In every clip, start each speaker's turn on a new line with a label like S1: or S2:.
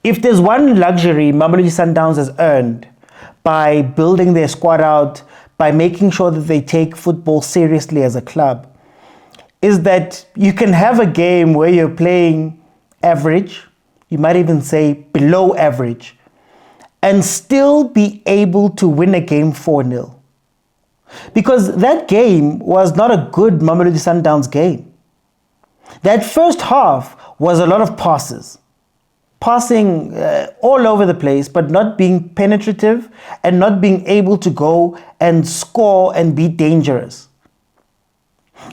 S1: If there's one luxury Mamelodi Sundowns has earned by building their squad out, by making sure that they take football seriously as a club, is that you can have a game where you're playing average, you might even say below average, and still be able to win a game 4-0. Because that game was not a good Mamelodi Sundowns game. That first half was a lot of passes. Passing all over the place, but not being penetrative and not being able to go and score and be dangerous.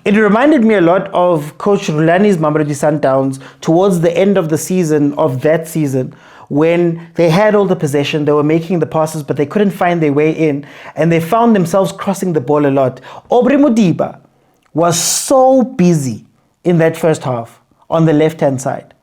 S1: It reminded me a lot of Coach Rulani's Mamelodi Sundowns towards the end of the season, of that season, when they had all the possession, they were making the passes, but they couldn't find their way in, and they found themselves crossing the ball a lot. Aubrey Modiba was so busy in that first half on the left-hand side.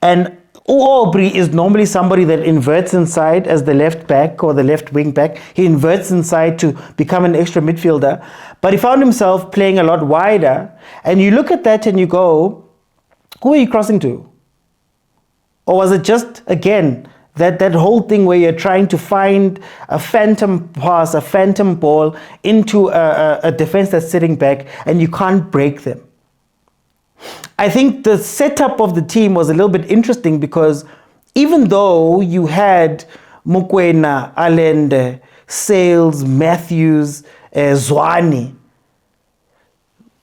S1: And Aubrey is normally somebody that inverts inside as the left back or the left wing back. He inverts inside to become an extra midfielder. But he found himself playing a lot wider. And you look at that and you go, who are you crossing to? Or was it just, again, that whole thing where you're trying to find a phantom pass, a phantom ball into a defense that's sitting back and you can't break them? I think the setup of the team was a little bit interesting because even though you had Mokwena, Allende, Sales, Matthews, Zwane,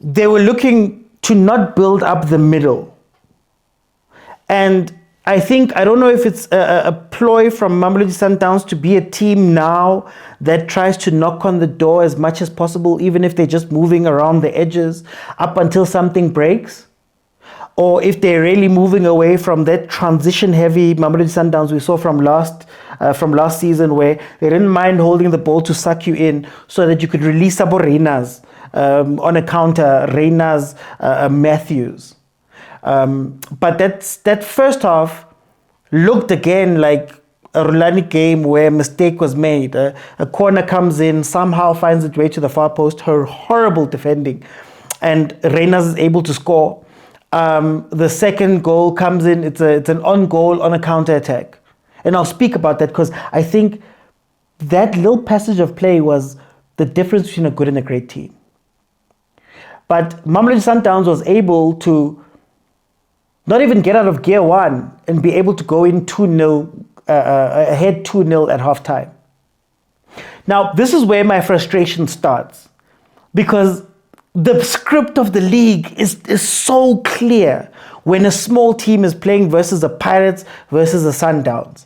S1: they were looking to not build up the middle. And I don't know if it's a ploy from Mamelodi Sundowns to be a team now that tries to knock on the door as much as possible, even if they're just moving around the edges up until something breaks. Or if they're really moving away from that transition-heavy Mamelodi Sundowns we saw from last season, where they didn't mind holding the ball to suck you in so that you could release Sabo Reynas on a counter, Reynas, Matthews. But that first half looked again like a Rulani game where a mistake was made. A corner comes in, somehow finds its way to the far post, her horrible defending, and Reynas is able to score. The second goal comes in, it's an on goal on a counter attack. And I'll speak about that because I think that little passage of play was the difference between a good and a great team. But Mamelodi Sundowns was able to not even get out of gear one and be able to go in 2-0, ahead 2-0 at halftime. Now, this is where my frustration starts, because the script of the league is so clear when a small team is playing versus the Pirates versus the Sundowns.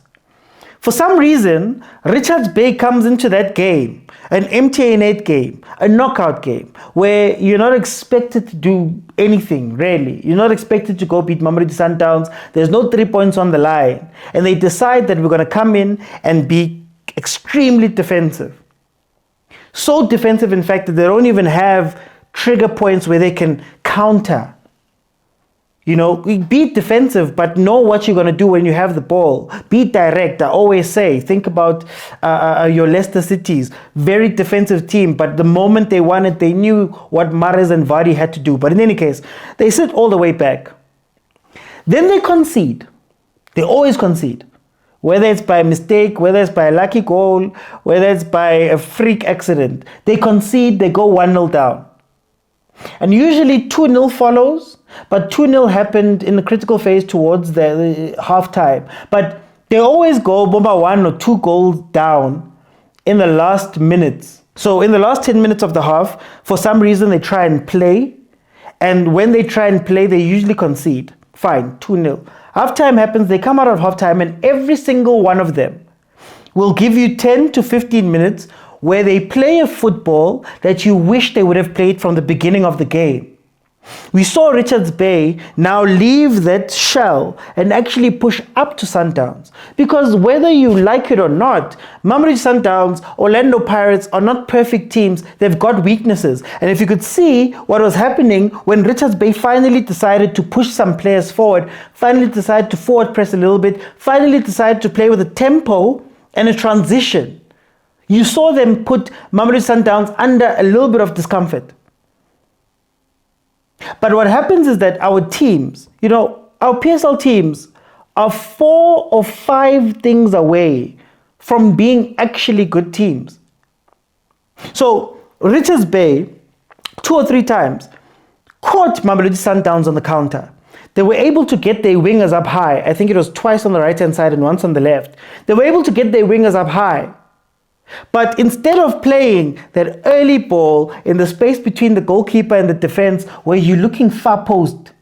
S1: For some reason, Richards Bay comes into that game, an MTN8 game, a knockout game, where you're not expected to do anything, really. You're not expected to go beat Mamelodi Sundowns. There's no 3 points on the line. And they decide that we're going to come in and be extremely defensive. So defensive, in fact, that they don't even have trigger points where they can counter. You know, be defensive, but know what you're going to do when you have the ball. Be direct. I always say, think about your Leicester Cities. Very defensive team, but the moment they won it, they knew what Mahrez and Vardy had to do. But in any case, they sit all the way back. Then they concede. They always concede. Whether it's by mistake, whether it's by a lucky goal, whether it's by a freak accident. They concede, they go 1-0 down. And usually 2-0 follows, but 2-0 happened in the critical phase towards the halftime. But they always go 1 or 2 goals down in the last minutes. So in the last 10 minutes of the half, for some reason they try and play. And when they try and play, they usually concede. Fine, 2-0. Halftime happens, they come out of halftime, and every single one of them will give you 10 to 15 minutes where they play a football that you wish they would have played from the beginning of the game. We saw Richards Bay now leave that shell and actually push up to Sundowns. Because whether you like it or not, Mamelodi Sundowns, Orlando Pirates are not perfect teams. They've got weaknesses. And if you could see what was happening when Richards Bay finally decided to push some players forward, finally decided to forward press a little bit, finally decided to play with a tempo and a transition, you saw them put Mamelodi Sundowns under a little bit of discomfort. But what happens is that our teams, our PSL teams are 4 or 5 things away from being actually good teams. So Richards Bay, 2 or 3 times, caught Mamelodi Sundowns on the counter. They were able to get their wingers up high. I think it was twice on the right-hand side and once on the left. They were able to get their wingers up high. But instead of playing that early ball in the space between the goalkeeper and the defense where you're looking far post,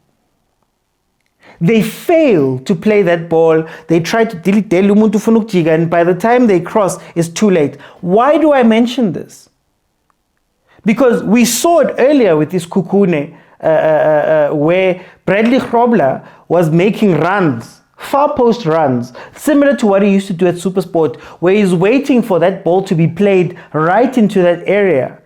S1: they fail to play that ball. They try to delete umuntu funa ukujiga, and by the time they cross, it's too late. Why do I mention this? Because we saw it earlier with this Kukune, where Bradley Grobler was making runs, far post runs, similar to what he used to do at Supersport, where he's waiting for that ball to be played right into that area.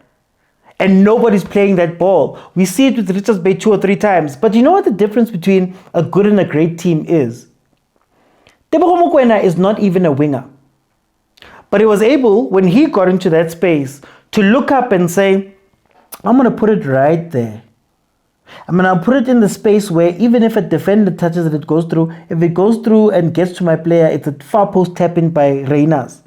S1: And nobody's playing that ball. We see it with Richards Bay 2 or 3 times. But you know what the difference between a good and a great team is? Mokwena is not even a winger. But he was able, when he got into that space, to look up and say, I'm going to put it right there. I'm going to put it in the space where even if a defender touches it, it goes through. If it goes through and gets to my player, it's a far post tap in by Reynas.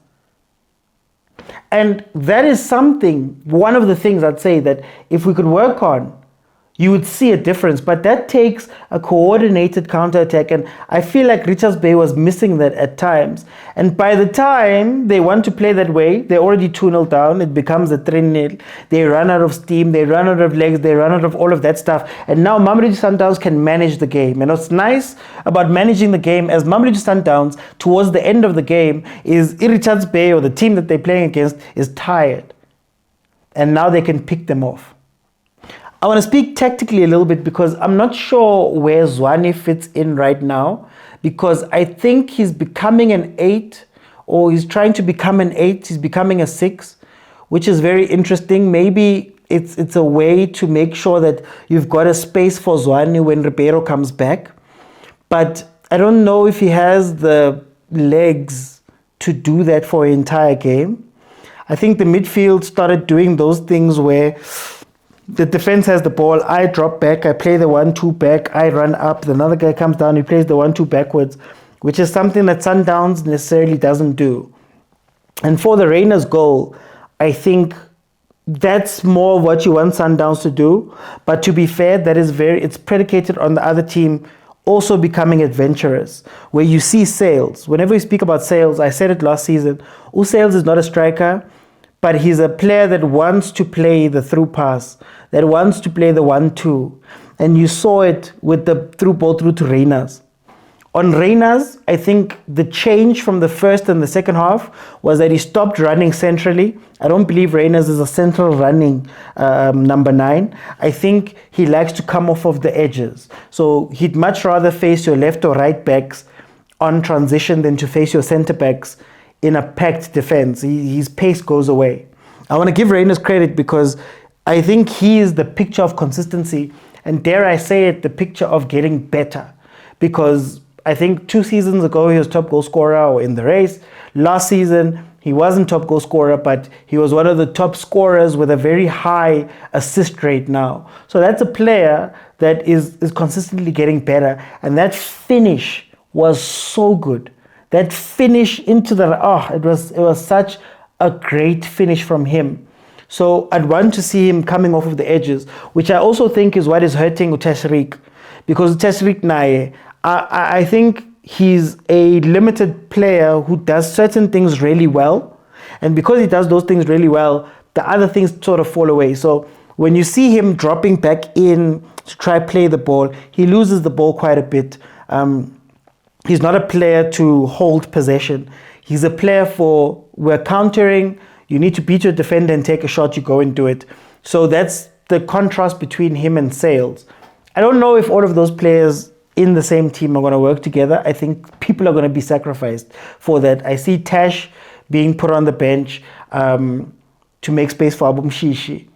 S1: And that is something, one of the things I'd say that if we could work on, you would see a difference. But that takes a coordinated counterattack. And I feel like Richards Bay was missing that at times. And by the time they want to play that way, they're already 2-0 down. It becomes a 3-0. They run out of steam. They run out of legs. They run out of all of that stuff. And now Mamelodi Sundowns can manage the game. And what's nice about managing the game as Mamelodi Sundowns towards the end of the game is Richards Bay, or the team that they're playing against, is tired. And now they can pick them off. I want to speak tactically a little bit because I'm not sure where Zwane fits in right now, because I think he's becoming an 8, or he's trying to become an 8. He's becoming a 6, which is very interesting. Maybe it's a way to make sure that you've got a space for Zwane when Ribeiro comes back. But I don't know if he has the legs to do that for an entire game. I think the midfield started doing those things where the defense has the ball, I drop back, I play the 1-2 back, I run up, another guy comes down, he plays the 1-2 backwards, which is something that Sundowns necessarily doesn't do. And for the Rainers goal, I think that's more what you want Sundowns to do. But to be fair, it's predicated on the other team also becoming adventurous, where you see Sales. Whenever we speak about Sales, I said it last season, Sales is not a striker, but he's a player that wants to play the through pass, that wants to play the 1-2. And you saw it with the through ball through to Reynas. On Reynas, I think the change from the first and the second half was that he stopped running centrally. I don't believe Reynas is a central running number 9. I think he likes to come off of the edges. So he'd much rather face your left or right backs on transition than to face your centre backs in a packed defense. His pace goes away. I want to give Reynas credit because I think he is the picture of consistency, and dare I say it, the picture of getting better. Because I think 2 seasons ago he was top goal scorer in the race. Last season he wasn't top goal scorer, but he was one of the top scorers with a very high assist rate now. So that's a player that is consistently getting better, and that finish was so good. That finish into the it was such a great finish from him. So I'd want to see him coming off of the edges, which I also think is what is hurting Utashrik, because Utashrik Naye, I think he's a limited player who does certain things really well, and because he does those things really well, the other things sort of fall away. So when you see him dropping back in to try play the ball, he loses the ball quite a bit. He's not a player to hold possession. He's a player for, we're countering, you need to beat your defender and take a shot, you go and do it. So that's the contrast between him and Sales. I don't know if all of those players in the same team are going to work together. I think people are going to be sacrificed for that. I see Tash being put on the bench to make space for Abu Mshishi.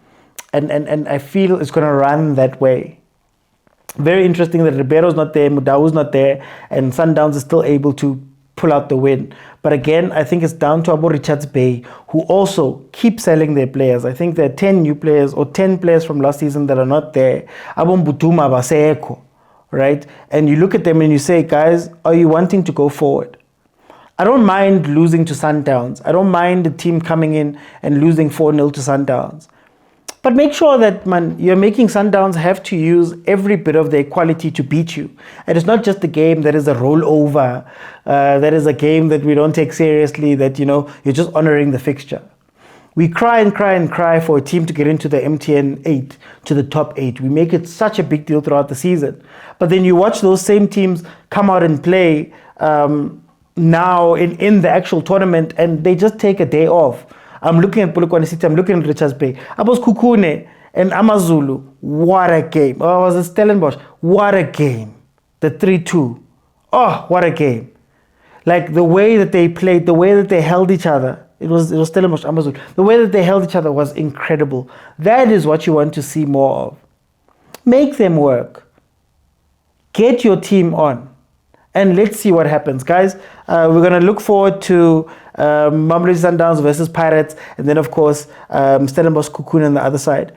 S1: And I feel it's going to run that way. Very interesting that Ribeiro's not there, Mudau's not there, and Sundowns is still able to pull out the win. But again, I think it's down to Abu Richards Bay, who also keep selling their players. I think there are 10 new players or 10 players from last season that are not there. Abu Mbutuma Baseko, right? And you look at them and you say, guys, are you wanting to go forward? I don't mind losing to Sundowns. I don't mind the team coming in and losing 4-0 to Sundowns. But make sure that, man, you're making Sundowns have to use every bit of their quality to beat you. And it's not just a game that is a rollover, that is a game that we don't take seriously, that, you're just honoring the fixture. We cry and cry and cry for a team to get into the MTN 8, to the top 8. We make it such a big deal throughout the season. But then you watch those same teams come out and play now in the actual tournament, and they just take a day off. I'm looking at Polokwane City, I'm looking at Richards Bay. I was Kukune and Amazulu. What a game. Oh, I was at Stellenbosch. What a game. The 3-2. Oh, what a game. Like the way that they played, the way that they held each other. It was Stellenbosch, Amazulu. The way that they held each other was incredible. That is what you want to see more of. Make them work. Get your team on. And let's see what happens, guys. We're going to look forward to Mamelodi Sundowns versus Pirates, and then, of course, Stellenbosch Kukuna on the other side.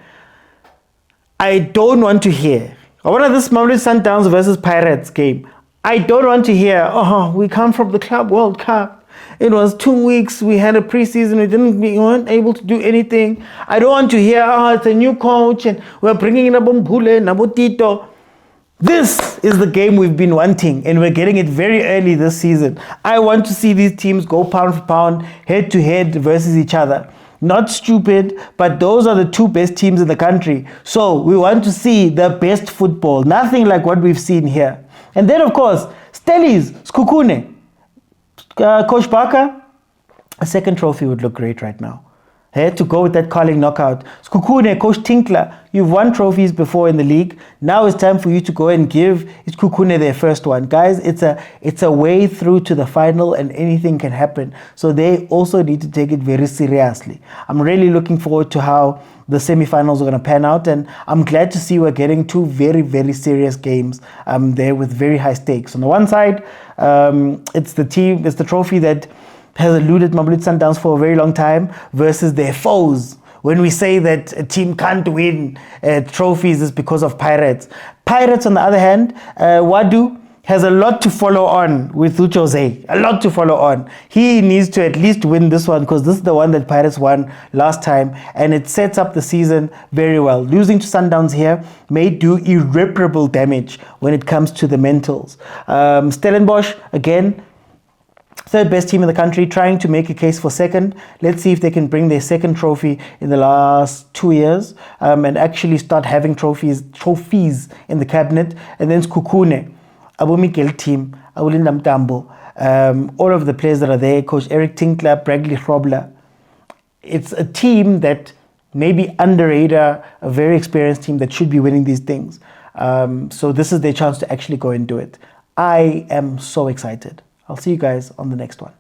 S1: I don't want to hear, I want this Mamelodi Sundowns versus Pirates game. I don't want to hear, we come from the Club World Cup. It was 2 weeks. We had a preseason. We weren't able to do anything. I don't want to hear, it's a new coach and we're bringing in Abombule, Nabotito. This is the game we've been wanting, and we're getting it very early this season. I want to see these teams go pound for pound, head to head versus each other. Not stupid, but those are the two best teams in the country. So we want to see the best football. Nothing like what we've seen here. And then, of course, Stellies, Skukune, Coach Barker, a second trophy would look great right now. To go with that Carling knockout. Skukune, Coach Tinkler, you've won trophies before in the league. Now it's time for you to go and give Skukune their first one. Guys, it's a way through to the final, and anything can happen. So they also need to take it very seriously. I'm really looking forward to how the semi-finals are going to pan out, and I'm glad to see we're getting two very, very serious games there with very high stakes. On the one side, it's the trophy that has eluded Mamelodi Sundowns for a very long time versus their foes. When we say that a team can't win trophies, it's because of Pirates. Pirates, on the other hand, Wadu has a lot to follow on with Uchoze. A lot to follow on. He needs to at least win this one, because this is the one that Pirates won last time, and it sets up the season very well. Losing to Sundowns here may do irreparable damage when it comes to the mentals. Stellenbosch, again, third best team in the country, trying to make a case for second. Let's see if they can bring their second trophy in the last 2 years and actually start having trophies in the cabinet. And then Skukune, Abu Mikel team, Abulinda Mtambo, all of the players that are there, Coach Eric Tinkler, Bradley Hrobler. It's a team that maybe under radar, a very experienced team that should be winning these things. So this is their chance to actually go and do it. I am so excited. I'll see you guys on the next one.